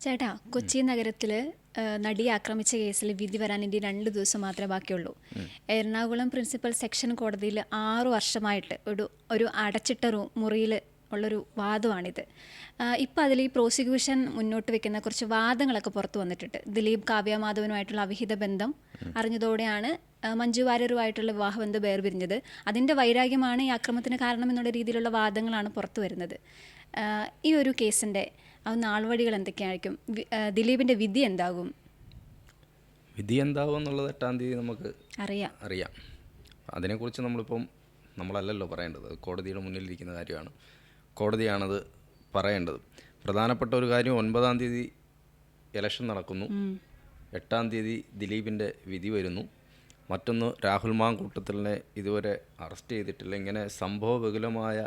ചേട്ടാ, കൊച്ചി നഗരത്തിൽ നടിയെ ആക്രമിച്ച കേസിൽ വിധി വരാൻ ഇനി 2 ദിവസം മാത്രമേ ബാക്കിയുള്ളൂ. എറണാകുളം പ്രിൻസിപ്പൽ സെക്ഷൻ കോടതിയിൽ 6 വർഷമായിട്ട് ഒരു അടച്ചിട്ട മുറിയിൽ ഉള്ളൊരു വാദമാണിത്. ഇപ്പം അതിൽ ഈ പ്രോസിക്യൂഷൻ മുന്നോട്ട് വെക്കുന്ന കുറച്ച് വാദങ്ങളൊക്കെ പുറത്തു വന്നിട്ടുണ്ട്. ദിലീപ് കാവ്യ മാധവനുമായിട്ടുള്ള അവിഹിത ബന്ധം അറിഞ്ഞതോടെയാണ് മഞ്ജു വാര്യരുമായിട്ടുള്ള വിവാഹബന്ധം വേർപിരിഞ്ഞത്. അതിൻ്റെ വൈരാഗ്യമാണ് ഈ ആക്രമണത്തിന് കാരണം എന്നുള്ള രീതിയിലുള്ള വാദങ്ങളാണ് പുറത്തു വരുന്നത്. ഈ ഒരു കേസിൻ്റെ നാൾവഴികൾ എന്തൊക്കെയായിരിക്കും? ദിലീപിൻ്റെ വിധി എന്താകും? വിധി എന്താകും എന്നുള്ളത് 8-ാം തീയതി നമുക്ക് അറിയാം. അതിനെക്കുറിച്ച് നമ്മളല്ലല്ലോ പറയേണ്ടത്. കോടതിയുടെ മുന്നിലിരിക്കുന്ന കാര്യമാണ്. കോടതിയാണത് പറയേണ്ടത്. പ്രധാനപ്പെട്ട ഒരു കാര്യം, 9-ാം തീയതി ഇലക്ഷൻ നടക്കുന്നു, 8-ാം തീയതി ദിലീപിൻ്റെ വിധി വരുന്നു. മറ്റൊന്ന്, രാഹുൽ മാങ്കൂട്ടത്തിലിനെ ഇതുവരെ അറസ്റ്റ് ചെയ്തിട്ടില്ല. ഇങ്ങനെ സംഭവബഹുലമായ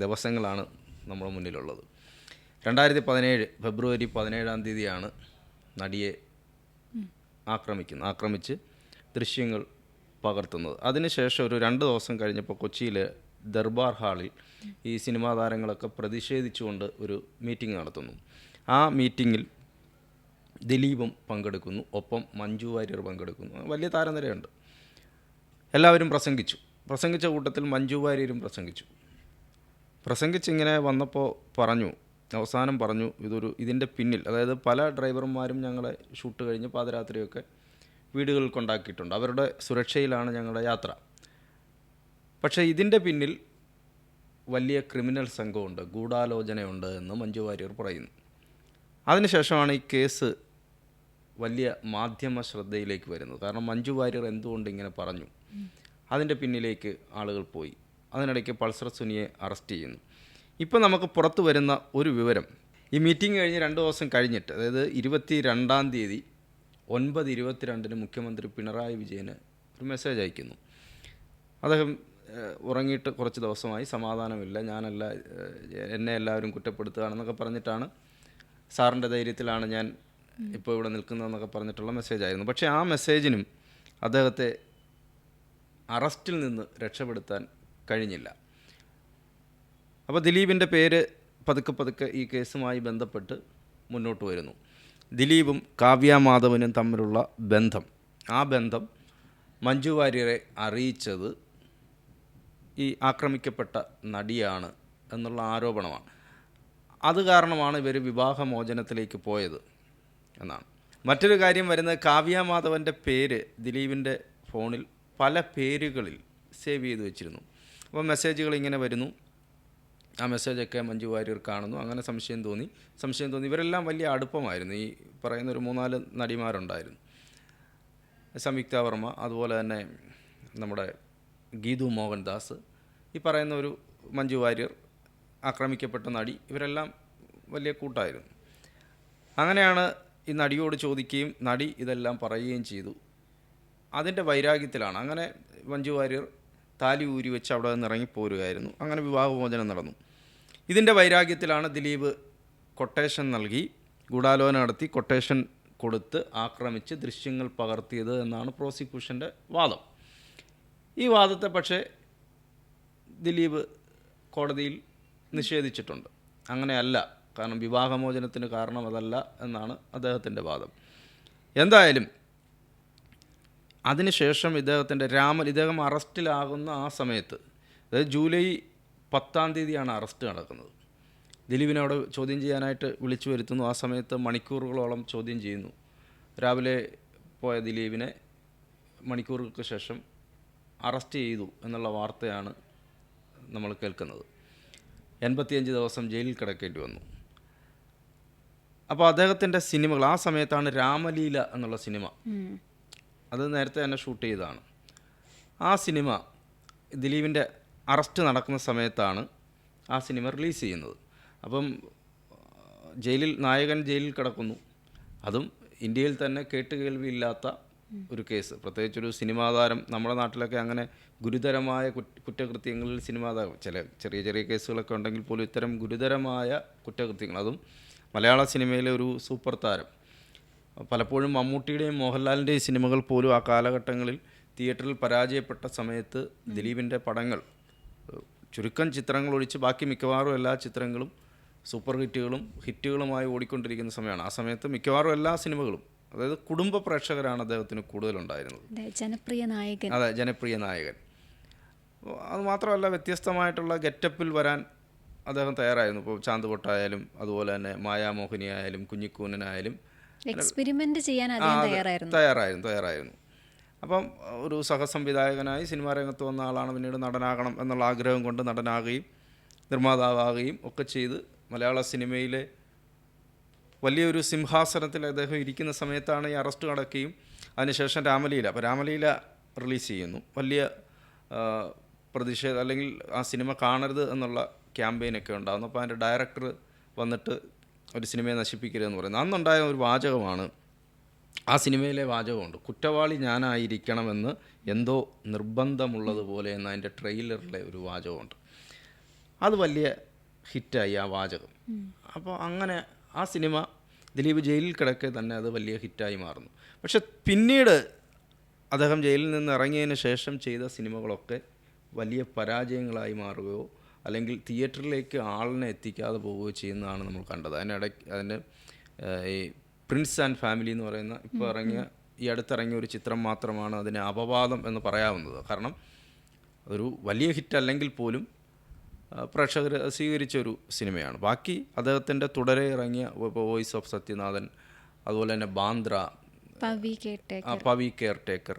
ദിവസങ്ങളാണ് നമ്മുടെ മുന്നിലുള്ളത്. 2017 ഫെബ്രുവരി 17-ാം തീയതിയാണ് നടിയെ ആക്രമിച്ച് ദൃശ്യങ്ങൾ പകർത്തുന്നത്. അതിനുശേഷം ഒരു 2 ദിവസം കഴിഞ്ഞപ്പോൾ കൊച്ചിയിലെ ദർബാർ ഹാളിൽ ഈ സിനിമാ താരങ്ങളൊക്കെ പ്രതിഷേധിച്ചുകൊണ്ട് ഒരു മീറ്റിംഗ് നടത്തുന്നു. ആ മീറ്റിങ്ങിൽ ദിലീപും പങ്കെടുക്കുന്നു, ഒപ്പം മഞ്ജു വാര്യർ പങ്കെടുക്കുന്നു. വലിയ താരനിരയുണ്ട്. എല്ലാവരും പ്രസംഗിച്ച കൂട്ടത്തിൽ മഞ്ജു വാര്യരും പ്രസംഗിച്ചിങ്ങനെ വന്നപ്പോൾ അവസാനം പറഞ്ഞു, ഇതിൻ്റെ പിന്നിൽ, അതായത് പല ഡ്രൈവർമാരും ഞങ്ങളെ ഷൂട്ട് കഴിഞ്ഞ് പാതിരാത്രിയൊക്കെ വീടുകളിൽ കൊണ്ടാക്കിയിട്ടുണ്ട്. അവരുടെ സുരക്ഷയിലാണ് ഞങ്ങളുടെ യാത്ര. പക്ഷേ ഇതിൻ്റെ പിന്നിൽ വലിയ ക്രിമിനൽ സംഘമുണ്ട്, ഗൂഢാലോചനയുണ്ട് എന്ന് മഞ്ജു വാര്യർ പറയുന്നു. അതിനുശേഷമാണ് ഈ കേസ് വലിയ മാധ്യമ ശ്രദ്ധയിലേക്ക് വരുന്നത്. കാരണം മഞ്ജു വാര്യർ എന്തുകൊണ്ട് ഇങ്ങനെ പറഞ്ഞു, അതിൻ്റെ പിന്നിലേക്ക് ആളുകൾ പോയി. അതിനിടയ്ക്ക് പൾസർ സുനിയെ അറസ്റ്റ് ചെയ്യുന്നു. ഇപ്പോൾ നമുക്ക് പുറത്തു വരുന്ന ഒരു വിവരം, ഈ മീറ്റിംഗ് കഴിഞ്ഞ് 2 ദിവസം കഴിഞ്ഞിട്ട്, അതായത് 22-ാം തീയതി 9:22 മുഖ്യമന്ത്രി പിണറായി വിജയന് ഒരു മെസ്സേജ് അയക്കുന്നു. അദ്ദേഹം ഉറങ്ങിയിട്ട് കുറച്ച് ദിവസമായി, സമാധാനമില്ല, എന്നെ എല്ലാവരും കുറ്റപ്പെടുത്തുകയാണെന്നൊക്കെ പറഞ്ഞിട്ടാണ്, സാറിൻ്റെ ധൈര്യത്തിലാണ് ഞാൻ ഇപ്പോൾ ഇവിടെ നിൽക്കുന്നതെന്നൊക്കെ പറഞ്ഞിട്ടുള്ള മെസ്സേജായിരുന്നു. പക്ഷേ ആ മെസ്സേജിനും അദ്ദേഹത്തെ അറസ്റ്റിൽ നിന്ന് രക്ഷപ്പെടുത്താൻ കഴിഞ്ഞില്ല. അപ്പോൾ ദിലീപിൻ്റെ പേര് പതുക്കെ ഈ കേസുമായി ബന്ധപ്പെട്ട് മുന്നോട്ട് വരുന്നു. ദിലീപും കാവ്യ മാധവനും തമ്മിലുള്ള ബന്ധം, ആ ബന്ധം മഞ്ജു വാര്യരെ അറിയിച്ചത് ഈ ആക്രമിക്കപ്പെട്ട നടിയാണ് എന്നുള്ള ആരോപണമാണ്. അത് കാരണമാണ് ഇവർ വിവാഹമോചനത്തിലേക്ക് പോയത് എന്നാണ്. മറ്റൊരു കാര്യം വരുന്നത്, കാവ്യ മാധവൻ്റെ പേര് ദിലീപിൻ്റെ ഫോണിൽ പല പേരുകളിൽ സേവ് ചെയ്ത് വെച്ചിരുന്നു. അപ്പോൾ മെസ്സേജുകൾ ഇങ്ങനെ വരുന്നു. ആ മെസ്സേജൊക്കെ മഞ്ജു വാര്യർ കാണുന്നു. അങ്ങനെ സംശയം തോന്നി. ഇവരെല്ലാം വലിയ അടുപ്പമായിരുന്നു. ഈ പറയുന്ന ഒരു 3-4 നടിമാരുണ്ടായിരുന്നു. സംയുക്ത വർമ്മ, അതുപോലെ തന്നെ നമ്മുടെ ഗീതു മോഹൻദാസ്, ഈ പറയുന്ന ഒരു മഞ്ജു വാര്യർ, ആക്രമിക്കപ്പെട്ട നടി, ഇവരെല്ലാം വലിയ കൂട്ടായിരുന്നു. അങ്ങനെയാണ് ഈ നടിയോട് ചോദിക്കുകയും നടി ഇതെല്ലാം പറയുകയും ചെയ്തു. അതിൻ്റെ വൈരാഗ്യത്തിലാണ് അങ്ങനെ മഞ്ജു വാര്യർ താലി ഊരി വെച്ച് അവിടെ നിന്ന് ഇറങ്ങിപ്പോരുകയായിരുന്നു. അങ്ങനെ വിവാഹമോചനം നടന്നു. ഇതിൻ്റെ വൈരാഗ്യത്തിലാണ് ദിലീപ് കൊട്ടേഷൻ നൽകി, ഗൂഢാലോചന നടത്തി കൊട്ടേഷൻ കൊടുത്ത് ആക്രമിച്ച് ദൃശ്യങ്ങൾ പകർത്തിയത് എന്നാണ് പ്രോസിക്യൂഷൻ്റെ വാദം. ഈ വാദത്തെ പക്ഷേ ദിലീപ് കോടതിയിൽ നിഷേധിച്ചിട്ടുണ്ട്. അങ്ങനെയല്ല, കാരണം വിവാഹമോചനത്തിന് കാരണം അതല്ല എന്നാണ് അദ്ദേഹത്തിൻ്റെ വാദം. എന്തായാലും അതിനുശേഷം ഇദ്ദേഹം അറസ്റ്റിലാകുന്ന ആ സമയത്ത്, അതായത് ജൂലൈ 10-ാം തീയതിയാണ് അറസ്റ്റ് നടക്കുന്നത്. ദിലീപിനെ അവിടെ ചോദ്യം ചെയ്യാനായിട്ട് വിളിച്ചു വരുത്തുന്നു. ആ സമയത്ത് മണിക്കൂറുകളോളം ചോദ്യം ചെയ്യുന്നു. രാവിലെ പോയ ദിലീപിനെ മണിക്കൂറുകൾക്ക് ശേഷം അറസ്റ്റ് ചെയ്തു എന്നുള്ള വാർത്തയാണ് നമ്മൾ കേൾക്കുന്നത്. 85 ദിവസം ജയിലിൽ കിടക്കേണ്ടി വന്നു. അപ്പോൾ അദ്ദേഹത്തിൻ്റെ സിനിമകൾ, ആ സമയത്താണ് രാമലീല എന്നുള്ള സിനിമ, അത് നേരത്തെ തന്നെ ഷൂട്ട് ചെയ്തതാണ്. ആ സിനിമ ദിലീപിൻ്റെ അറസ്റ്റ് നടക്കുന്ന സമയത്താണ് ആ സിനിമ റിലീസ് ചെയ്യുന്നത്. അപ്പം നായകൻ ജയിലിൽ കിടക്കുന്നു. അതും ഇന്ത്യയിൽ തന്നെ കേട്ടുകേൾവിയില്ലാത്ത ഒരു കേസ്. പ്രത്യേകിച്ചൊരു സിനിമാ താരം, നമ്മുടെ നാട്ടിലൊക്കെ അങ്ങനെ ഗുരുതരമായ കുറ്റകൃത്യങ്ങളിൽ സിനിമാ താരം, ചെറിയ കേസുകളൊക്കെ ഉണ്ടെങ്കിൽ പോലും ഇത്തരം ഗുരുതരമായ കുറ്റകൃത്യങ്ങൾ, അതും മലയാള സിനിമയിലെ ഒരു സൂപ്പർ താരം, പലപ്പോഴും മമ്മൂട്ടിയുടെയും മോഹൻലാലിൻ്റെയും സിനിമകൾ പോലും ആ കാലഘട്ടങ്ങളിൽ തിയേറ്ററിൽ പരാജയപ്പെട്ട സമയത്ത് ദിലീപിൻ്റെ പടങ്ങൾ, ചുരുക്കം ചിത്രങ്ങൾ ഒഴിച്ച് ബാക്കി മിക്കവാറും എല്ലാ ചിത്രങ്ങളും സൂപ്പർ ഹിറ്റുകളുമായി ഓടിക്കൊണ്ടിരിക്കുന്ന സമയമാണ്. ആ സമയത്ത് മിക്കവാറും എല്ലാ സിനിമകളും, അതായത് കുടുംബ പ്രേക്ഷകരാണ് അദ്ദേഹത്തിന് കൂടുതലുണ്ടായിരുന്നത്. ജനപ്രിയ നായകൻ. അതെ, ജനപ്രിയ നായകൻ. അതുമാത്രമല്ല, വ്യത്യസ്തമായിട്ടുള്ള ഗെറ്റപ്പിൽ വരാൻ അദ്ദേഹം തയ്യാറായിരുന്നു. ഇപ്പോൾ ചാന്ത് പൊട്ടായാലും അതുപോലെ തന്നെ മായാമോഹിനി ആയാലും കുഞ്ഞിക്കൂനനായാലും എക്സ്പെരിമെന്റ് ചെയ്യാൻ അദ്ദേഹം തയ്യാറായിരുന്നു. അപ്പം ഒരു സഹസംവിധായകനായി സിനിമാ രംഗത്ത് വന്ന ആളാണ്. പിന്നീട് നടനാകണം എന്നുള്ള ആഗ്രഹം കൊണ്ട് നടനാകുകയും നിർമ്മാതാവുകയും ഒക്കെ ചെയ്ത് മലയാള സിനിമയിലെ വലിയൊരു സിംഹാസനത്തിൽ അദ്ദേഹം ഇരിക്കുന്ന സമയത്താണ് ഈ അറസ്റ്റ് നടക്കുകയും അതിനുശേഷം രാമലീല. അപ്പോൾ രാമലീല റിലീസ് ചെയ്യുന്നു. വലിയ പ്രതിഷേധം, അല്ലെങ്കിൽ ആ സിനിമ കാണരുത് എന്നുള്ള ക്യാമ്പയിനൊക്കെ ഉണ്ടാകുന്നു. അപ്പോൾ അതിൻ്റെ ഡയറക്ടർ വന്നിട്ട് ഒരു സിനിമയെ നശിപ്പിക്കരുതെന്ന് പറയുന്നത്. അന്നുണ്ടായ ഒരു വാചകമാണ്, ആ സിനിമയിലെ വാചകമുണ്ട്, കുറ്റവാളി ഞാനായിരിക്കണമെന്ന് എന്തോ നിർബന്ധമുള്ളതുപോലെ എന്ന അതിൻ്റെ ട്രെയിലറിലെ ഒരു വാചകമുണ്ട്. അത് വലിയ ഹിറ്റായി ആ വാചകം. അപ്പോൾ അങ്ങനെ ആ സിനിമ ദിലീപ് ജയിലിൽ കിടക്കെ തന്നെ അത് വലിയ ഹിറ്റായി മാറുന്നു. പക്ഷെ പിന്നീട് അദ്ദേഹം ജയിലിൽ നിന്ന് ഇറങ്ങിയതിന് ശേഷം ചെയ്ത സിനിമകളൊക്കെ വലിയ പരാജയങ്ങളായി മാറുകയോ അല്ലെങ്കിൽ തിയേറ്ററിലേക്ക് ആളിനെ എത്തിക്കാതെ പോവുകയോ ചെയ്യുന്നതാണ് നമ്മൾ കണ്ടത്. അതിന് ഈ പ്രിൻസ് ആൻഡ് ഫാമിലി എന്ന് പറയുന്ന ഈ അടുത്തിറങ്ങിയ ഒരു ചിത്രം മാത്രമാണ് അതിന് അപവാദം എന്ന് പറയാവുന്നത്. കാരണം ഒരു വലിയ ഹിറ്റ് അല്ലെങ്കിൽ പോലും പ്രേക്ഷകർ സ്വീകരിച്ചൊരു സിനിമയാണ്. ബാക്കി അദ്ദേഹത്തിൻ്റെ തുടരെ ഇറങ്ങിയ വോയിസ് ഓഫ് സത്യനാഥൻ, അതുപോലെ തന്നെ ബാന്ദ്ര, പവി കെയർടേക്കർ,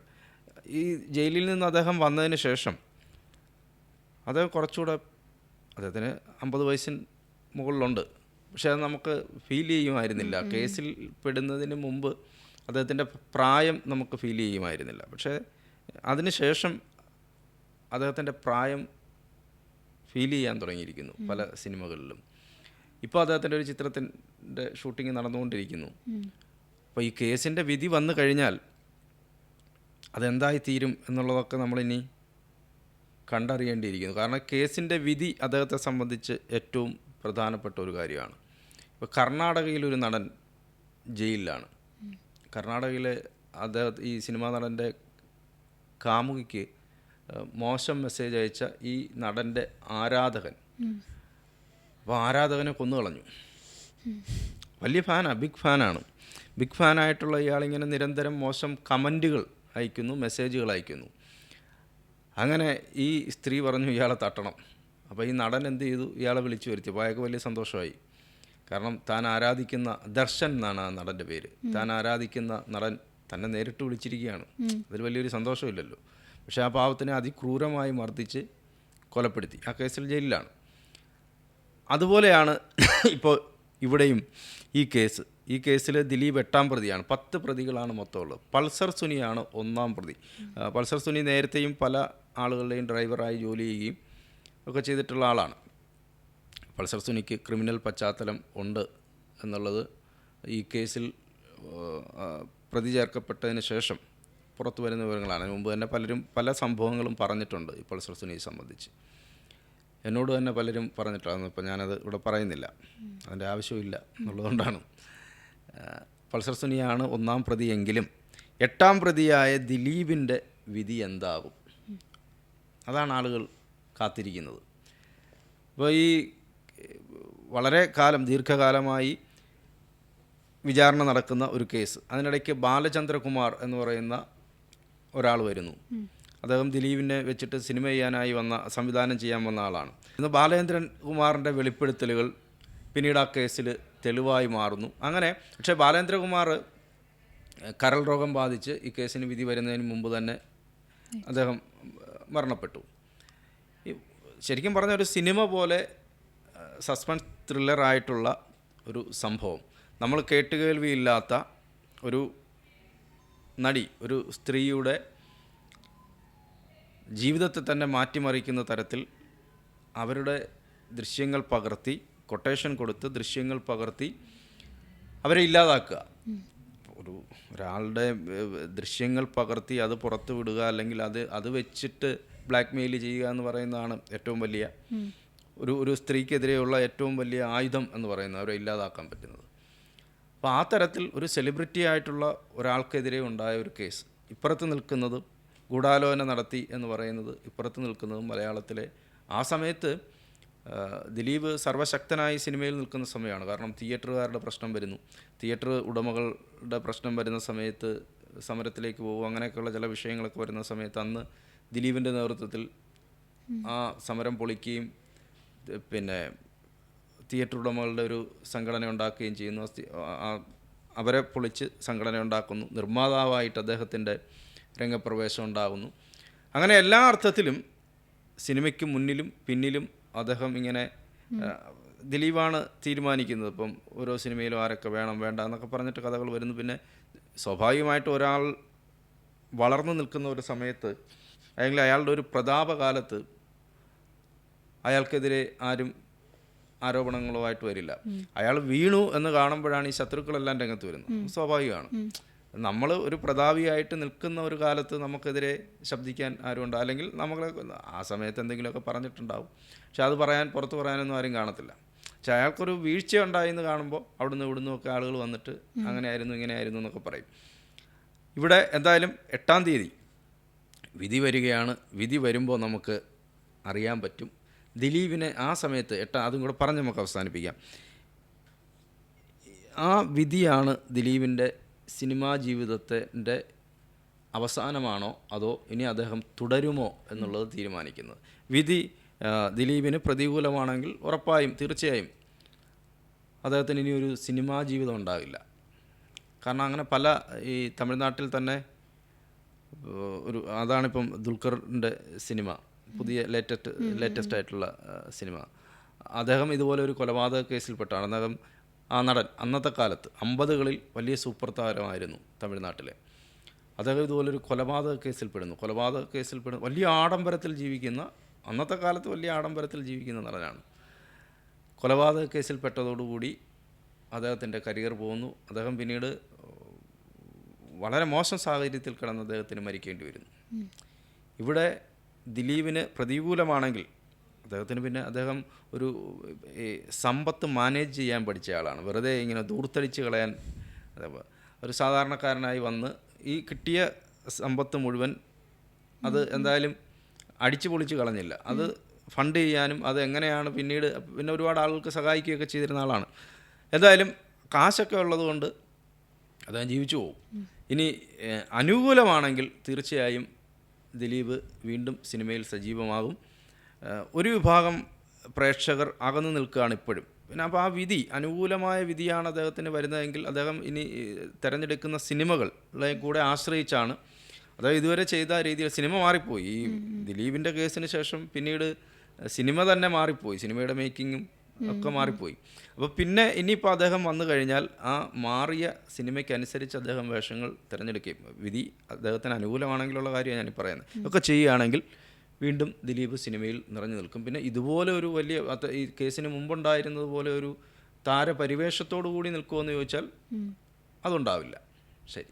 ഈ ജയിലിൽ നിന്ന് അദ്ദേഹം വന്നതിന് ശേഷം അദ്ദേഹം കുറച്ചുകൂടെ, അദ്ദേഹത്തിന് 50 വയസ്സിന് മുകളിലുണ്ട്, പക്ഷേ അത് നമുക്ക് ഫീൽ ചെയ്യുമായിരുന്നില്ല. കേസിൽ പെടുന്നതിന് മുമ്പ് അദ്ദേഹത്തിൻ്റെ പ്രായം നമുക്ക് ഫീൽ ചെയ്യുമായിരുന്നില്ല. പക്ഷേ അതിന് ശേഷം അദ്ദേഹത്തിൻ്റെ പ്രായം ഫീൽ ചെയ്യാൻ തുടങ്ങിയിരിക്കുന്നു പല സിനിമകളിലും. ഇപ്പോൾ അദ്ദേഹത്തിൻ്റെ ഒരു ചിത്രത്തിൻ്റെ ഷൂട്ടിംഗ് നടന്നുകൊണ്ടിരിക്കുന്നു. അപ്പോൾ ഈ കേസിൻ്റെ വിധി വന്നു കഴിഞ്ഞാൽ അതെന്തായി തീരും എന്നുള്ളതൊക്കെ നമ്മളിനി കണ്ടറിയേണ്ടിയിരിക്കുന്നു. കാരണം കേസിൻ്റെ വിധി അദ്ദേഹത്തെ സംബന്ധിച്ച് ഏറ്റവും പ്രധാനപ്പെട്ട ഒരു കാര്യമാണ്. ഇപ്പോൾ കർണാടകയിലൊരു നടൻ ജയിലിലാണ്. കർണാടകയിലെ ഈ സിനിമാ നടൻ്റെ കാമുകിക്ക് മോശം മെസ്സേജ് അയച്ച ഈ നടൻ്റെ ആരാധകൻ, അപ്പോൾ ആരാധകനെ കൊന്നുകളഞ്ഞു. വലിയ ഫാനാണ്, ബിഗ് ഫാനായിട്ടുള്ള ഇയാളിങ്ങനെ നിരന്തരം മോശം കമൻറ്റുകൾ അയക്കുന്നു, മെസ്സേജുകൾ അയക്കുന്നു. അങ്ങനെ ഈ സ്ത്രീ പറഞ്ഞു ഇയാളെ തട്ടണം. അപ്പോൾ ഈ നടൻ എന്ത് ചെയ്തു, ഇയാളെ വിളിച്ചു വരുത്തി. അപ്പോൾ അയാൾക്ക് വലിയ സന്തോഷമായി. കാരണം താൻ ആരാധിക്കുന്ന, ദർശൻ എന്നാണ് ആ നടൻ്റെ പേര്, താൻ ആരാധിക്കുന്ന നടൻ തന്നെ നേരിട്ട് വിളിച്ചിരിക്കുകയാണ്. അതിൽ വലിയൊരു സന്തോഷമില്ലല്ലോ. പക്ഷേ ആ പാവത്തിനെ അതിക്രൂരമായി മർദ്ദിച്ച് കൊലപ്പെടുത്തി. ആ കേസിൽ ജയിലിലാണ്. അതുപോലെയാണ് ഇപ്പോൾ ഇവിടെയും ഈ കേസിൽ ദിലീപ് 8ാം പ്രതിയാണ്. 10 പ്രതികളാണ് മൊത്തമുള്ളത്. പൾസർ സുനിയാണ് 1ാം പ്രതി. പൾസർ സുനി നേരത്തെയും പല ആളുകളുടെയും ഡ്രൈവറായി ജോലി ചെയ്യുകയും ഒക്കെ ചെയ്തിട്ടുള്ള ആളാണ്. പൾസർ സുനിക്ക് ക്രിമിനൽ പശ്ചാത്തലം ഉണ്ട് എന്നുള്ളത് ഈ കേസിൽ പ്രതി ചേർക്കപ്പെട്ടതിന് ശേഷം പുറത്തു വരുന്ന വിവരങ്ങളാണ്. മുമ്പ് തന്നെ പലരും പല സംഭവങ്ങളും പറഞ്ഞിട്ടുണ്ട് ഈ പൾസർ സുനിയെ സംബന്ധിച്ച്. എന്നോട് തന്നെ പലരും പറഞ്ഞിട്ടാണ്. ഇപ്പോൾ ഞാനത് ഇവിടെ പറയുന്നില്ല, അതിൻ്റെ ആവശ്യമില്ല എന്നുള്ളതുകൊണ്ടാണ്. പൾസർ സുനിയാണ് 1ാം പ്രതി എങ്കിലും 8ാം പ്രതിയായ ദിലീപിൻ്റെ വിധി എന്താകും, അതാണ് ആളുകൾ കാത്തിരിക്കുന്നത്. അപ്പോൾ ഈ വളരെ ദീർഘകാലമായി വിചാരണ നടക്കുന്ന ഒരു കേസ്, അതിനിടയ്ക്ക് ബാലചന്ദ്രകുമാർ എന്ന് പറയുന്ന ഒരാൾ വരുന്നു. അദ്ദേഹം ദിലീപിനെ വെച്ചിട്ട് സിനിമ ചെയ്യാനായി സംവിധാനം ചെയ്യാൻ വന്ന ആളാണ്. ഇന്ന് ബാലേന്ദ്രൻ കുമാറിൻ്റെ വെളിപ്പെടുത്തലുകൾ പിന്നീട് ആ കേസിൽ തെളിവായി മാറുന്നു. അങ്ങനെ പക്ഷേ ബാലേന്ദ്രകുമാർ കരൾ രോഗം ബാധിച്ച് ഈ കേസിന് വിധി വരുന്നതിന് മുമ്പ് തന്നെ അദ്ദേഹം മരണപ്പെട്ടു. ശരിക്കും പറഞ്ഞ ഒരു സിനിമ പോലെ സസ്പെൻസ് ത്രില്ലറായിട്ടുള്ള ഒരു സംഭവം, നമ്മൾ കേട്ടുകേൾവിയില്ലാത്ത ഒരു നടി, ഒരു സ്ത്രീയുടെ ജീവിതത്തെ തന്നെ മാറ്റിമറിക്കുന്ന തരത്തിൽ അവരുടെ ദൃശ്യങ്ങൾ പകർത്തി, കൊട്ടേഷൻ കൊടുത്ത് ദൃശ്യങ്ങൾ പകർത്തി അവരെ ഇല്ലാതാക്കുക. ഒരാളുടെ ദൃശ്യങ്ങൾ പകർത്തി അത് പുറത്ത് വിടുക, അല്ലെങ്കിൽ അത് വെച്ചിട്ട് ബ്ലാക്ക് മെയിൽ ചെയ്യുക എന്ന് പറയുന്നതാണ് ഏറ്റവും വലിയ ഒരു സ്ത്രീക്കെതിരെയുള്ള ഏറ്റവും വലിയ ആയുധം എന്ന് പറയുന്നത്, അവരെ ഇല്ലാതാക്കാൻ പറ്റുന്നത്. അപ്പോൾ ആ തരത്തിൽ ഒരു സെലിബ്രിറ്റി ആയിട്ടുള്ള ഒരാൾക്കെതിരെ ഉണ്ടായ ഒരു കേസ്, ഇപ്പുറത്ത് നിൽക്കുന്നത് ഗൂഢാലോചന നടത്തി എന്ന് പറയുന്നത്, ഇപ്പുറത്ത് നിൽക്കുന്നത് മലയാളത്തിലെ ആ സമയത്ത് ദിലീപ് സർവശക്തനായി സിനിമയിൽ നിൽക്കുന്ന സമയമാണ്. കാരണം തിയേറ്ററുകാരുടെ പ്രശ്നം വരുന്നു, തിയേറ്റർ ഉടമകളുടെ പ്രശ്നം വരുന്ന സമയത്ത് സമരത്തിലേക്ക് പോകും, അങ്ങനെയൊക്കെയുള്ള ചില വിഷയങ്ങളൊക്കെ വരുന്ന സമയത്ത് അന്ന് ദിലീപിൻ്റെ നേതൃത്വത്തിൽ ആ സമരം പൊളിക്കുകയും പിന്നെ തിയേറ്റർ ഉടമകളുടെ ഒരു സംഘടന ഉണ്ടാക്കുകയും ചെയ്യുന്നു. അവരെ പൊളിച്ച് സംഘടന ഉണ്ടാക്കുന്നു. നിർമ്മാതാവായിട്ട് അദ്ദേഹത്തിൻ്റെ രംഗപ്രവേശം ഉണ്ടാകുന്നു. അങ്ങനെ എല്ലാ അർത്ഥത്തിലും സിനിമയ്ക്ക് മുന്നിലും പിന്നിലും അദ്ദേഹം ഇങ്ങനെ ദിലീപാണ് തീരുമാനിക്കുന്നത്. ഇപ്പം ഓരോ സിനിമയിലും ആരൊക്കെ വേണം വേണ്ട എന്നൊക്കെ പറഞ്ഞിട്ട് കഥകൾ വരുന്നു. പിന്നെ സ്വാഭാവികമായിട്ട് ഒരാൾ വളർന്നു നിൽക്കുന്ന ഒരു സമയത്ത് അല്ലെങ്കിൽ അയാളുടെ ഒരു പ്രതാപകാലത്ത് അയാൾക്കെതിരെ ആരും ആരോപണങ്ങളുമായിട്ട് വരില്ല. അയാൾ വീണു എന്ന് കാണുമ്പോഴാണ് ഈ ശത്രുക്കളെല്ലാം രംഗത്ത് വരുന്നത്. സ്വാഭാവികമാണ്. നമ്മൾ ഒരു പ്രതാപിയായിട്ട് നിൽക്കുന്ന ഒരു കാലത്ത് നമുക്കെതിരെ ശബ്ദിക്കാൻ ആരുമുണ്ട്, അല്ലെങ്കിൽ നമ്മളെ ആ സമയത്ത് എന്തെങ്കിലുമൊക്കെ പറഞ്ഞിട്ടുണ്ടാവും. പക്ഷെ അത് പുറത്ത് പറയാനൊന്നും ആരും കാണത്തില്ല. പക്ഷെ അയാൾക്കൊരു വീഴ്ച ഉണ്ടായെന്ന് കാണുമ്പോൾ അവിടുന്ന് ഇവിടുന്ന് ഒക്കെ ആളുകൾ വന്നിട്ട് അങ്ങനെയായിരുന്നു ഇങ്ങനെയായിരുന്നു എന്നൊക്കെ പറയും. ഇവിടെ എന്തായാലും 8-ാം തീയതി വിധി വരികയാണ്. വിധി വരുമ്പോൾ നമുക്ക് അറിയാൻ പറ്റും ദിലീപിനെ ആ സമയത്ത് അതും കൂടെ പറഞ്ഞ് നമുക്ക് അവസാനിപ്പിക്കാം. ആ വിധിയാണ് ദിലീപിൻ്റെ സിനിമാ ജീവിതത്തിൻ്റെ അവസാനമാണോ അതോ ഇനി അദ്ദേഹം തുടരുമോ എന്നുള്ളത് തീരുമാനിക്കുന്നത്. വിധി ദിലീപിന് പ്രതികൂലമാണെങ്കിൽ ഉറപ്പായും തീർച്ചയായും അദ്ദേഹത്തിന് ഇനിയൊരു സിനിമാ ജീവിതം ഉണ്ടാകില്ല. കാരണം അങ്ങനെ പല ഈ തമിഴ്നാട്ടിൽ തന്നെ അതാണിപ്പം ദുൽഖറിൻ്റെ സിനിമ, പുതിയ ലേറ്റസ്റ്റ് ആയിട്ടുള്ള സിനിമ. അദ്ദേഹം ഇതുപോലെ ഒരു കൊലപാതക കേസിൽപ്പെട്ടാണ്. അദ്ദേഹം ആ നടൻ അന്നത്തെ കാലത്ത് 50കളിൽ വലിയ സൂപ്പർ താരമായിരുന്നു തമിഴ്നാട്ടിലെ. അദ്ദേഹം ഇതുപോലൊരു കൊലപാതക കേസിൽപ്പെടുന്നു. വലിയ ആഡംബരത്തിൽ ജീവിക്കുന്ന, അന്നത്തെ കാലത്ത് വലിയ ആഡംബരത്തിൽ ജീവിക്കുന്ന നടനാണ്. കൊലപാതക കേസിൽപ്പെട്ടതോടുകൂടി അദ്ദേഹത്തിൻ്റെ കരിയർ പോകുന്നു. അദ്ദേഹം പിന്നീട് വളരെ മോശം സാഹചര്യത്തിൽ കിടന്ന് അദ്ദേഹത്തിന് മരിക്കേണ്ടി വരുന്നു. ഇവിടെ ദിലീപിന് പ്രതികൂലമാണെങ്കിൽ അദ്ദേഹം ഒരു സമ്പത്ത് മാനേജ് ചെയ്യാൻ പഠിച്ച ആളാണ്. വെറുതെ ഇങ്ങനെ ദൂർത്തടിച്ച് കളയാൻ ഒരു സാധാരണക്കാരനായി വന്ന് ഈ കിട്ടിയ സമ്പത്ത് മുഴുവൻ അത് എന്തായാലും അടിച്ചു പൊളിച്ച് കളഞ്ഞില്ല. അത് ഫണ്ട് ചെയ്യാനും അത് എങ്ങനെയാണ് പിന്നെ ഒരുപാട് ആളുകൾക്ക് സഹായിക്കുകയൊക്കെ ചെയ്തിരുന്ന ആളാണ്. എന്തായാലും കാശൊക്കെ ഉള്ളതുകൊണ്ട് അദ്ദേഹം ജീവിച്ചു പോകും. ഇനി അനുകൂലമാണെങ്കിൽ തീർച്ചയായും ദിലീപ് വീണ്ടും സിനിമയിൽ സജീവമാകും. ഒരു വിഭാഗം പ്രേക്ഷകർ അകന്നു നിൽക്കുകയാണ് ഇപ്പോഴും. പിന്നെ അപ്പോൾ ആ വിധി അനുകൂലമായ വിധിയാണ് അദ്ദേഹത്തിന് വരുന്നതെങ്കിൽ അദ്ദേഹം ഇനി തിരഞ്ഞെടുക്കുന്ന സിനിമകളെ കൂടെ ആശ്രയിച്ചാണ്. അതായത് ഇതുവരെ ചെയ്ത രീതിയിൽ സിനിമ മാറിപ്പോയി. ഈ ദിലീപിൻ്റെ കേസിന് ശേഷം പിന്നീട് സിനിമ തന്നെ മാറിപ്പോയി, സിനിമയുടെ മേക്കിങ്ങും ഒക്കെ മാറിപ്പോയി. അപ്പോൾ പിന്നെ ഇനിയിപ്പോൾ അദ്ദേഹം വന്നു കഴിഞ്ഞാൽ ആ മാറിയ സിനിമയ്ക്കനുസരിച്ച് അദ്ദേഹം വേഷങ്ങൾ തിരഞ്ഞെടുക്കുകയും, വിധി അദ്ദേഹത്തിന് അനുകൂലമാണെങ്കിലുള്ള കാര്യമാണ് ഞാൻ പറയുന്നത്, ഒക്കെ ചെയ്യുകയാണെങ്കിൽ വീണ്ടും ദിലീപ് സിനിമയിൽ നിറഞ്ഞു നിൽക്കും. പിന്നെ ഇതുപോലെ ഒരു വലിയ ഈ കേസിന് മുമ്പുണ്ടായിരുന്നത് പോലെ ഒരു താരപരിവേഷത്തോടു കൂടി നിൽക്കുമെന്ന് ചോദിച്ചാൽ അതുണ്ടാവില്ല. ശരി.